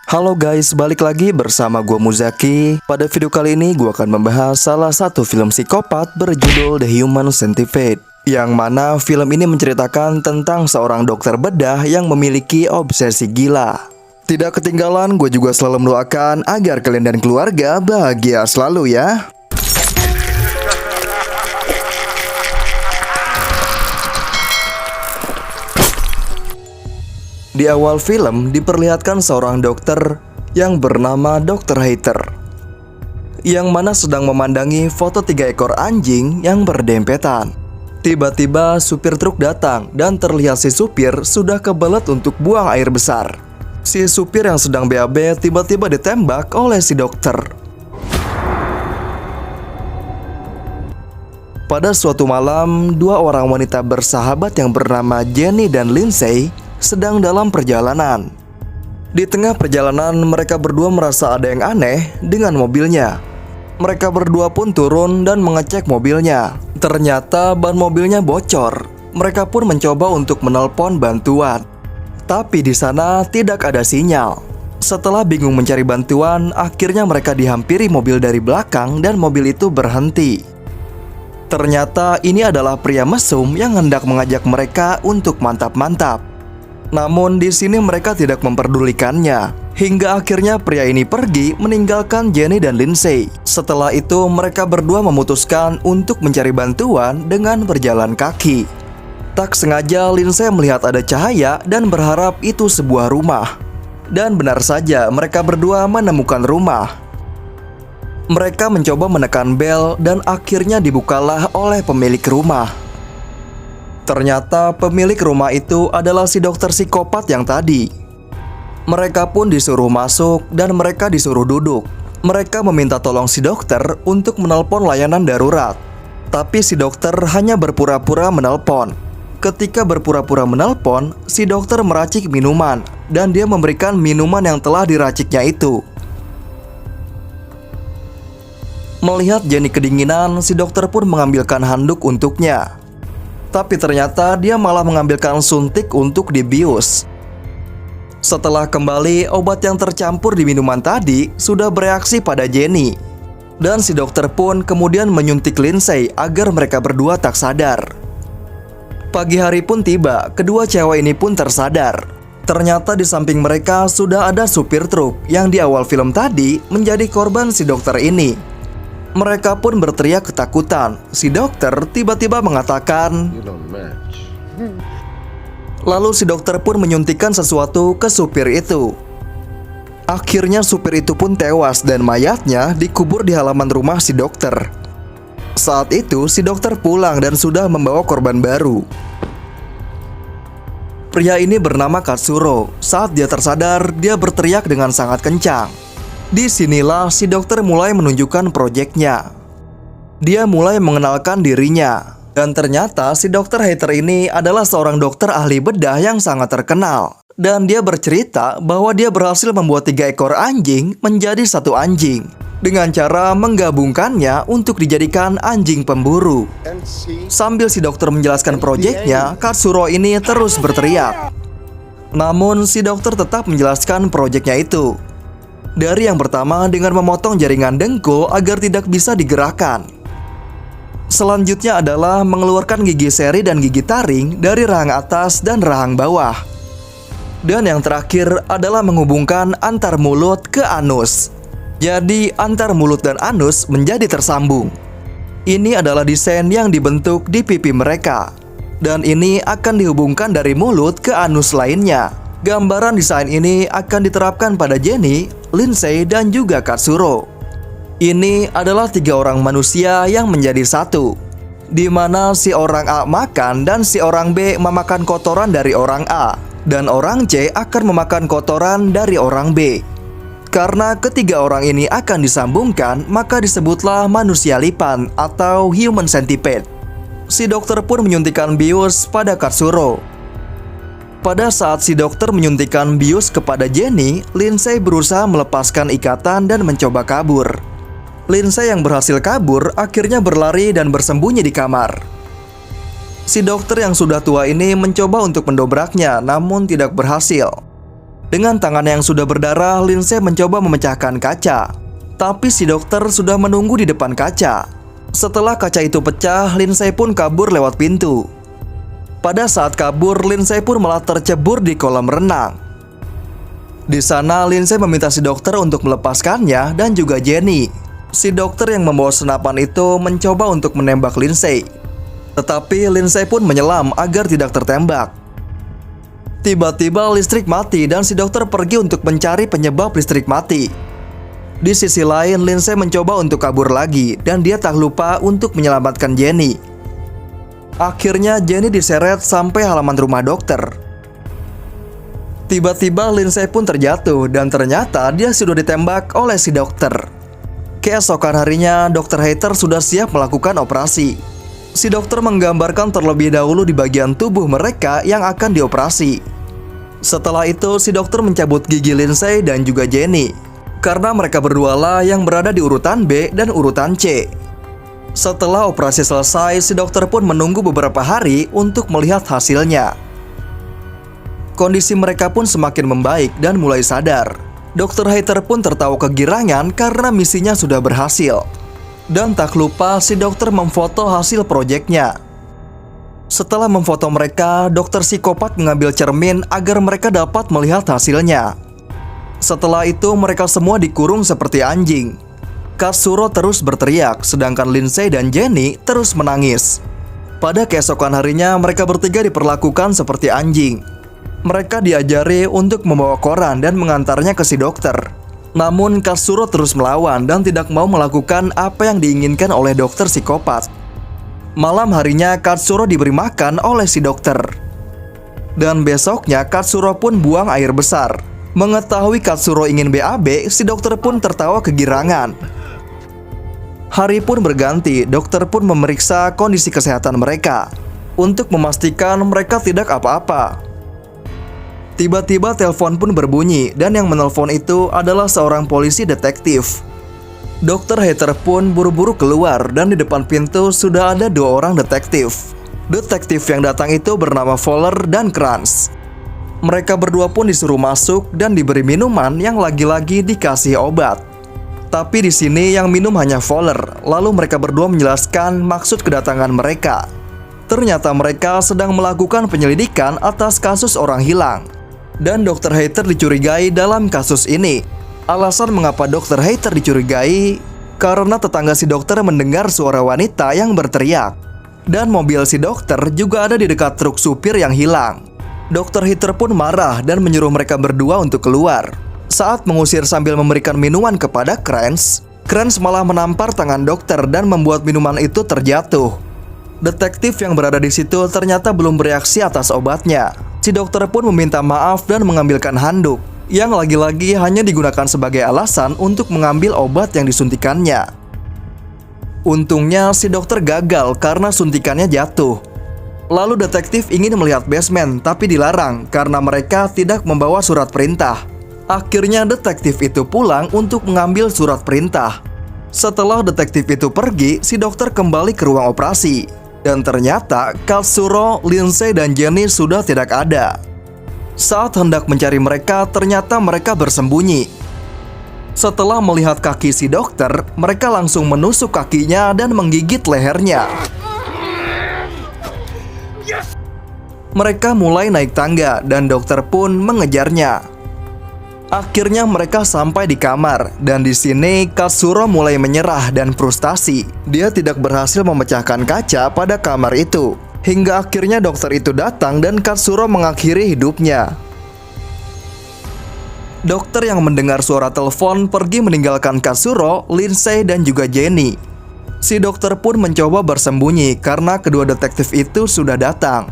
Halo guys, balik lagi bersama gua Muzaki. Pada video kali ini gua akan membahas salah satu film psikopat berjudul The Human Centipede, yang mana film ini menceritakan tentang seorang dokter bedah yang memiliki obsesi gila. Tidak ketinggalan, gue juga selalu mendoakan agar kalian dan keluarga bahagia selalu ya. Di awal film diperlihatkan seorang dokter yang bernama Dr. Hater, yang mana sedang memandangi foto 3 ekor anjing yang berdempetan. Tiba-tiba supir truk datang dan terlihat si supir sudah kebelet untuk buang air besar. Si supir yang sedang BAB tiba-tiba ditembak oleh si dokter. Pada suatu malam, 2 orang wanita bersahabat yang bernama Jenny dan Lindsay sedang dalam perjalanan. Di tengah perjalanan, mereka berdua merasa ada yang aneh dengan mobilnya. Mereka berdua pun turun dan mengecek mobilnya. Ternyata ban mobilnya bocor. Mereka pun mencoba untuk menelpon bantuan, tapi di sana tidak ada sinyal. Setelah bingung mencari bantuan, akhirnya mereka dihampiri mobil dari belakang dan mobil itu berhenti. Ternyata ini adalah pria mesum yang hendak mengajak mereka untuk mantap-mantap. Namun di sini mereka tidak memperdulikannya, hingga akhirnya pria ini pergi meninggalkan Jenny dan Lindsay. Setelah itu mereka berdua memutuskan untuk mencari bantuan dengan berjalan kaki. Tak sengaja Lindsay melihat ada cahaya dan berharap itu sebuah rumah. Dan benar saja, mereka berdua menemukan rumah. Mereka mencoba menekan bel dan akhirnya dibukalah oleh pemilik rumah. Ternyata pemilik rumah itu adalah si dokter psikopat yang tadi. Mereka pun disuruh masuk dan mereka disuruh duduk. Mereka meminta tolong si dokter untuk menelpon layanan darurat, tapi si dokter hanya berpura-pura menelpon. Ketika berpura-pura menelpon, si dokter meracik minuman dan dia memberikan minuman yang telah diraciknya itu. Melihat Jenny kedinginan, si dokter pun mengambilkan handuk untuknya. Tapi ternyata dia malah mengambilkan suntik untuk dibius. Setelah kembali, obat yang tercampur di minuman tadi sudah bereaksi pada Jenny. Dan si dokter pun kemudian menyuntik Lindsay agar mereka berdua tak sadar. Pagi hari pun tiba, kedua cewek ini pun tersadar. Ternyata di samping mereka sudah ada supir truk yang di awal film tadi menjadi korban si dokter ini. Mereka pun berteriak ketakutan. Si dokter tiba-tiba mengatakan, "You don't match." Lalu si dokter pun menyuntikkan sesuatu ke supir itu. Akhirnya supir itu pun tewas dan mayatnya dikubur di halaman rumah si dokter. Saat itu si dokter pulang dan sudah membawa korban baru. Pria ini bernama Katsuro. Saat dia tersadar, dia berteriak dengan sangat kencang. Disinilah si dokter mulai menunjukkan proyeknya. Dia mulai mengenalkan dirinya. Dan ternyata si dokter Hater ini adalah seorang dokter ahli bedah yang sangat terkenal. Dan dia bercerita bahwa dia berhasil membuat 3 ekor anjing menjadi 1 anjing, dengan cara menggabungkannya untuk dijadikan anjing pemburu. Sambil si dokter menjelaskan proyeknya, Katsuro ini terus berteriak. Namun si dokter tetap menjelaskan proyeknya itu. Dari yang pertama dengan memotong jaringan dengkul agar tidak bisa digerakkan. Selanjutnya adalah mengeluarkan gigi seri dan gigi taring dari rahang atas dan rahang bawah. Dan yang terakhir adalah menghubungkan antar mulut ke anus. Jadi antar mulut dan anus menjadi tersambung. Ini adalah desain yang dibentuk di pipi mereka. Dan ini akan dihubungkan dari mulut ke anus lainnya. Gambaran desain ini akan diterapkan pada Jenny, Lindsay, dan juga Katsuro. Ini adalah 3 orang manusia yang menjadi satu, di mana si orang A makan dan si orang B memakan kotoran dari orang A, dan orang C akan memakan kotoran dari orang B. Karena ketiga orang ini akan disambungkan, maka disebutlah manusia lipan atau human centipede. Si dokter pun menyuntikkan bius pada Katsuro. Pada saat si dokter menyuntikkan bius kepada Jenny, Lindsay berusaha melepaskan ikatan dan mencoba kabur. Lindsay yang berhasil kabur akhirnya berlari dan bersembunyi di kamar. Si dokter yang sudah tua ini mencoba untuk mendobraknya, namun tidak berhasil. Dengan tangan yang sudah berdarah, Lindsay mencoba memecahkan kaca. Tapi si dokter sudah menunggu di depan kaca. Setelah kaca itu pecah, Lindsay pun kabur lewat pintu. Pada saat kabur, Lindsay pun malah tercebur di kolam renang. Di sana, Lindsay meminta si dokter untuk melepaskannya dan juga Jenny. Si dokter yang membawa senapan itu mencoba untuk menembak Lindsay. Tetapi Lindsay pun menyelam agar tidak tertembak. Tiba-tiba listrik mati dan si dokter pergi untuk mencari penyebab listrik mati. Di sisi lain, Lindsay mencoba untuk kabur lagi dan dia tak lupa untuk menyelamatkan Jenny. Akhirnya Jenny diseret sampai halaman rumah dokter. Tiba-tiba Lindsay pun terjatuh dan ternyata dia sudah ditembak oleh si dokter. Keesokan harinya, Dr. Heather sudah siap melakukan operasi. Si dokter menggambarkan terlebih dahulu di bagian tubuh mereka yang akan dioperasi. Setelah itu, si dokter mencabut gigi Lindsay dan juga Jenny, karena mereka berdua lah yang berada di urutan B dan urutan C. Setelah operasi selesai, si dokter pun menunggu beberapa hari untuk melihat hasilnya. Kondisi mereka pun semakin membaik dan mulai sadar. Dr. Heather pun tertawa kegirangan karena misinya sudah berhasil. Dan tak lupa si dokter memfoto hasil proyeknya. Setelah memfoto mereka, dokter psikopat mengambil cermin agar mereka dapat melihat hasilnya. Setelah itu mereka semua dikurung seperti anjing. Katsuro terus berteriak, sedangkan Lindsay dan Jenny terus menangis. Pada keesokan harinya mereka bertiga diperlakukan seperti anjing. Mereka diajari untuk membawa koran dan mengantarnya ke si dokter. Namun Katsuro terus melawan dan tidak mau melakukan apa yang diinginkan oleh dokter psikopat. Malam harinya Katsuro diberi makan oleh si dokter. Dan besoknya Katsuro pun buang air besar. Mengetahui Katsuro ingin BAB, si dokter pun tertawa kegirangan. Hari pun berganti, dokter pun memeriksa kondisi kesehatan mereka untuk memastikan mereka tidak apa-apa. Tiba-tiba telepon pun berbunyi dan yang menelpon itu adalah seorang polisi detektif. Dr. Heather pun buru-buru keluar dan di depan pintu sudah ada 2 orang detektif. Detektif yang datang itu bernama Fowler dan Krantz. Mereka berdua pun disuruh masuk dan diberi minuman yang lagi-lagi dikasih obat. Tapi di sini yang minum hanya Fowler. Lalu mereka berdua menjelaskan maksud kedatangan mereka. Ternyata mereka sedang melakukan penyelidikan atas kasus orang hilang. Dan Dr. Heather dicurigai dalam kasus ini. Alasan mengapa Dr. Heather dicurigai karena tetangga si dokter mendengar suara wanita yang berteriak. Dan mobil si dokter juga ada di dekat truk supir yang hilang. Dr. Heather pun marah dan menyuruh mereka berdua untuk keluar. Saat mengusir sambil memberikan minuman kepada Krantz malah menampar tangan dokter dan membuat minuman itu terjatuh. Detektif yang berada di situ ternyata belum bereaksi atas obatnya. Si dokter pun meminta maaf dan mengambilkan handuk, yang lagi-lagi hanya digunakan sebagai alasan untuk mengambil obat yang disuntikannya. Untungnya si dokter gagal karena suntikannya jatuh. Lalu detektif ingin melihat basement tapi dilarang karena mereka tidak membawa surat perintah. Akhirnya detektif itu pulang untuk mengambil surat perintah. Setelah detektif itu pergi, si dokter kembali ke ruang operasi. Dan ternyata Katsuro, Lindsay, dan Jenny sudah tidak ada. Saat hendak mencari mereka, ternyata mereka bersembunyi. Setelah melihat kaki si dokter, mereka langsung menusuk kakinya dan menggigit lehernya. Mereka mulai naik tangga dan dokter pun mengejarnya. Akhirnya mereka sampai di kamar dan di sini Katsuro mulai menyerah dan frustasi. Dia tidak berhasil memecahkan kaca pada kamar itu. Hingga akhirnya dokter itu datang dan Katsuro mengakhiri hidupnya. Dokter yang mendengar suara telepon pergi meninggalkan Katsuro, Lindsay, dan juga Jenny. Si dokter pun mencoba bersembunyi karena kedua detektif itu sudah datang.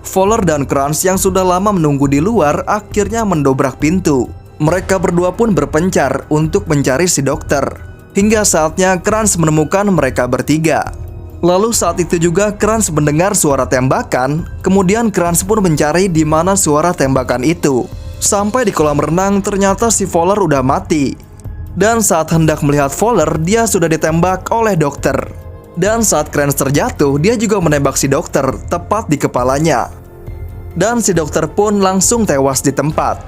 Fowler dan Krantz yang sudah lama menunggu di luar akhirnya mendobrak pintu. Mereka berdua pun berpencar untuk mencari si dokter. Hingga saatnya Krantz menemukan mereka bertiga. Lalu saat itu juga Krantz mendengar suara tembakan. Kemudian Krantz pun mencari di mana suara tembakan itu. Sampai di kolam renang ternyata si Fowler udah mati. Dan saat hendak melihat Fowler, dia sudah ditembak oleh dokter. Dan saat Kranz terjatuh, dia juga menembak si dokter tepat di kepalanya. Dan si dokter pun langsung tewas di tempat.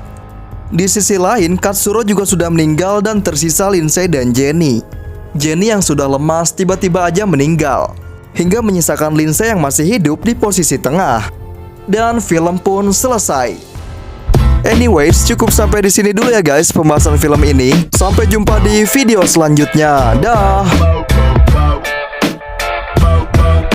Di sisi lain, Katsuro juga sudah meninggal dan tersisa Lindsay dan Jenny. Jenny yang sudah lemas tiba-tiba aja meninggal, hingga menyisakan Lindsay yang masih hidup di posisi tengah. Dan film pun selesai. Anyways, cukup sampai di sini dulu ya guys pembahasan film ini. Sampai jumpa di video selanjutnya. Dah.